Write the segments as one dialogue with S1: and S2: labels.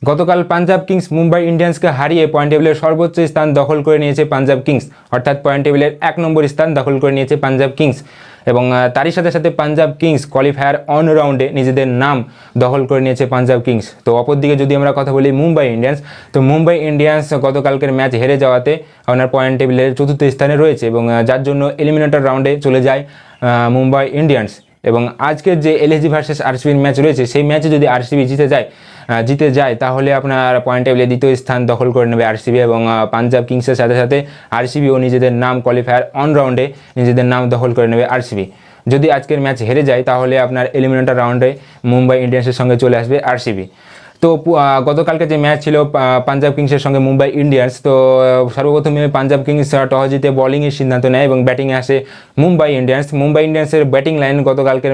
S1: গতকাল পাঞ্জাব কিংস মুম্বাই ইন্ডিয়ান্সকে হারিয়ে পয়েন্ট টেবিলের সর্বোচ্চ স্থান দখল করে নিয়েছে পাঞ্জাব কিংস, অর্থাৎ পয়েন্ট টেবিলের 1 নম্বর স্থান দখল করে নিয়েছে পাঞ্জাব কিংস। এবং তারই সাথে সাথে পাঞ্জাব কিংস কোয়ালিফায়ার অন রাউন্ডে নিজেদের নাম দখল করে নিয়েছে পাঞ্জাব কিংস। তো অপরদিকে যদি আমরা কথা বলি মুম্বাই ইন্ডিয়ান্স, তো মুম্বাই ইন্ডিয়ান্স গতকালকের ম্যাচ হেরে যাওয়াতে আপনার পয়েন্ট টেবিলের 4র্থ স্থানে রয়েছে এবং যার জন্য এলিমিনেটর রাউন্ডে চলে যায় মুম্বাই ইন্ডিয়ান্স। এবং আজকের যে এলএসজি ভার্সেস আরসিবির ম্যাচ রয়েছে সেই ম্যাচে যদি আরসিবি জিতে যায় তাহলে আপনার পয়েন্ট টেবিলে 2য় স্থান দখল করে নেবে আরসিবি এবং পাঞ্জাব কিংসের সাথে সাথে আরসিবিও নিজেদের নাম কোয়ালিফায়ার অন রাউন্ডে নিজেদের নাম দখল করে নেবে আরসিবি। যদি আজকের ম্যাচ হেরে যায় তাহলে আপনার এলিমিনেটর রাউন্ডে মুম্বাই ইন্ডিয়ান্সের সঙ্গে চলে আসবে আরসিবি। তো গতকালকে যে ম্যাচ ছিল পাঞ্জাব কিংসের সঙ্গে মুম্বাই ইন্ডিয়ান্স, তো সর্বপ্রথমে পাঞ্জাব কিংস টস জিতে বলিংয়ের সিদ্ধান্ত নেয় এবং ব্যাটিংয়ে আসে মুম্বাই ইন্ডিয়ান্স। মুম্বাই ইন্ডিয়ান্সের ব্যাটিং লাইন গতকালকের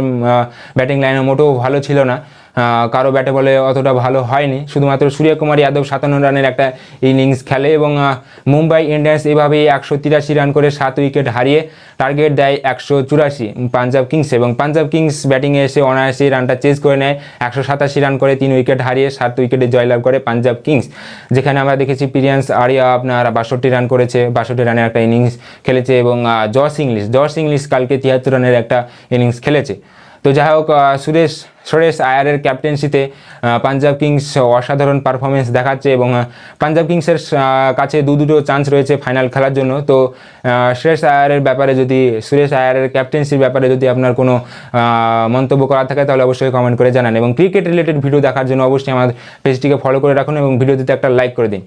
S1: ব্যাটিং লাইনে মোটেও ভালো ছিল না, কারো ব্যাটে বলে অতটা ভালো হয়নি। শুধুমাত্র সূর্যকুমার যাদব 57 রানের একটা ইনিংস খেলে এবং মুম্বাই ইন্ডিয়ান্স এভাবেই 183 রান করে 7 উইকেট হারিয়ে টার্গেট দেয় 184 পাঞ্জাব কিংস। এবং পাঞ্জাব কিংস ব্যাটিংয়ে এসে অনায়াসে রানটা চেজ করে নেয়, 187 রান করে 3 উইকেট হারিয়ে 7 উইকেটে জয়লাভ করে পাঞ্জাব কিংস। যেখানে আমরা দেখেছি প্রিয়ান্স আরিয়া আপনার 62 রান করেছে, 62 রানের একটা ইনিংস খেলেছে এবং জশ ইংলিশ কালকে 73 রানের একটা ইনিংস খেলেছে। তো যাই হোক, সুরেশ আয়ারের ক্যাপ্টেন্সিতে পাঞ্জাব কিংস অসাধারণ পারফরমেন্স দেখাচ্ছে এবং পাঞ্জাব কিংসের কাছে দুটো চান্স রয়েছে ফাইনাল খেলার জন্য। তো সুরেশ আয়ারের ক্যাপ্টেন্সির ব্যাপারে যদি আপনার কোনো মন্তব্য করা থাকে তাহলে অবশ্যই কমেন্ট করে জানান এবং ক্রিকেট রিলেটেড ভিডিও দেখার জন্য অবশ্যই আমাদের পেজটিকে ফলো করে রাখুন এবং ভিডিওটিতে একটা লাইক করে দিন।